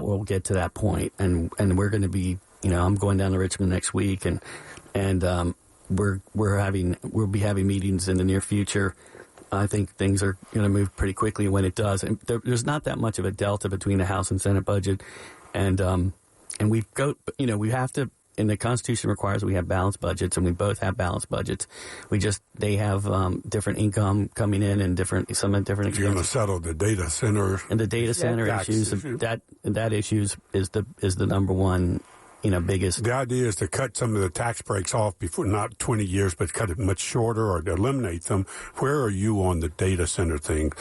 we'll get to that point, and we're going to be, I'm going down to Richmond next week, and we'll be having meetings in the near future. I think things are going to move pretty quickly when it does. And there's not that much of a delta between the House and Senate budget, and we have to. And the Constitution requires we have balanced budgets, and we both have balanced budgets. They have different income coming in and different expenses. You're going to settle the data center and the data center issues. That issues is the number one, biggest. The idea is to cut some of the tax breaks off before, not 20 years, but cut it much shorter or to eliminate them. Where are you on the data center thing?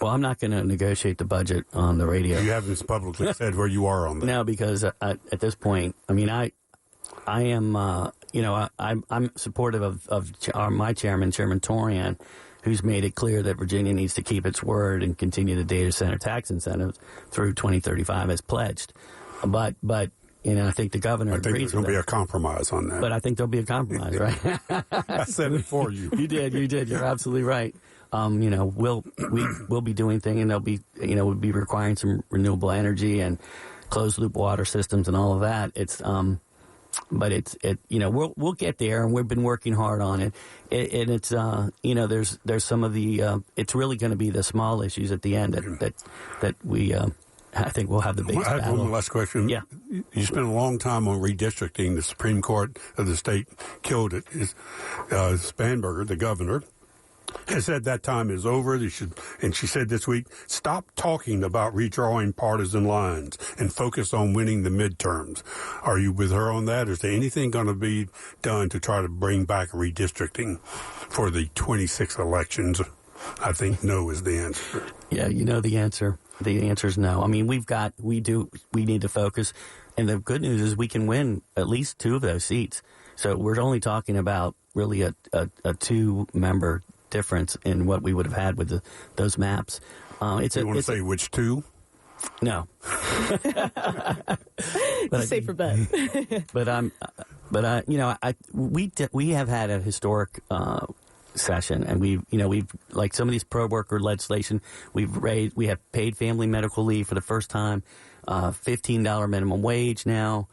Well, I'm not going to negotiate the budget on the radio. You haven't publicly said where you are on that. No, because at this point, I am, I'm supportive of my chairman, Chairman Torian, who's made it clear that Virginia needs to keep its word and continue the data center tax incentives through 2035 as pledged. But I think the governor agrees with that. I think there's going to be a compromise on that. But I think there'll be a compromise, right? I said it for you. You did. You're absolutely right. We'll be doing things, and we'll be requiring some renewable energy and closed loop water systems and all of that. We'll get there, and we've been working hard on it. And it's there's some of the it's really going to be the small issues at the end that we I think we'll have the biggest battle. I have one last question. Yeah, you spent a long time on redistricting. The Supreme Court of the state killed it. Spanberger, the governor, has said that time is over. And she said this week, stop talking about redrawing partisan lines and focus on winning the midterms. Are you with her on that? Is there anything going to be done to try to bring back redistricting for the 26 elections? I think no is the answer. Yeah, the answer. The answer is no. We need to focus. And the good news is we can win at least 2 of those seats. So we're only talking about really a 2-member difference in what we would have had with those maps. You want to say which 2? No. Safer bet. We have had a historic session, and we've like some of these pro worker legislation, we have paid family medical leave for the first time, $15 minimum wage now.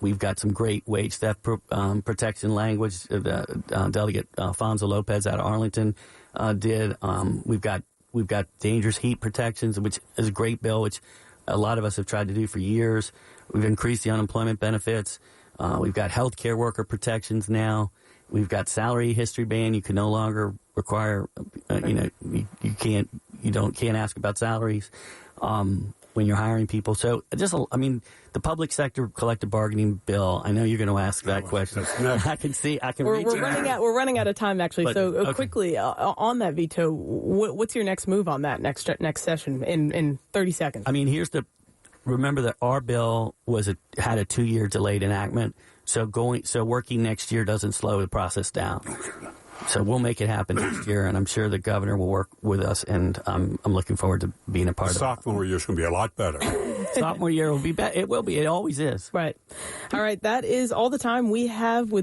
We've got some great wage theft protection language. The Delegate Alfonso Lopez out of Arlington did. We've got dangerous heat protections, which is a great bill, which a lot of us have tried to do for years. We've increased the unemployment benefits. We've got health care worker protections now. We've got salary history ban. You can no longer require, you can't ask about salaries when you're hiring people. So the public sector collective bargaining bill. I know you're going to ask that question. I can see. We're running out of time, actually. Okay. Quickly on that veto, what's your next move on that next session in 30 seconds? Remember that our bill had a 2-year delayed enactment. So working next year doesn't slow the process down. So we'll make it happen next year, and I'm sure the governor will work with us, and I'm looking forward to being a part of it. Sophomore year is going to be a lot better. Sophomore year will be better. It will be. It always is. Right. All right. That is all the time we have with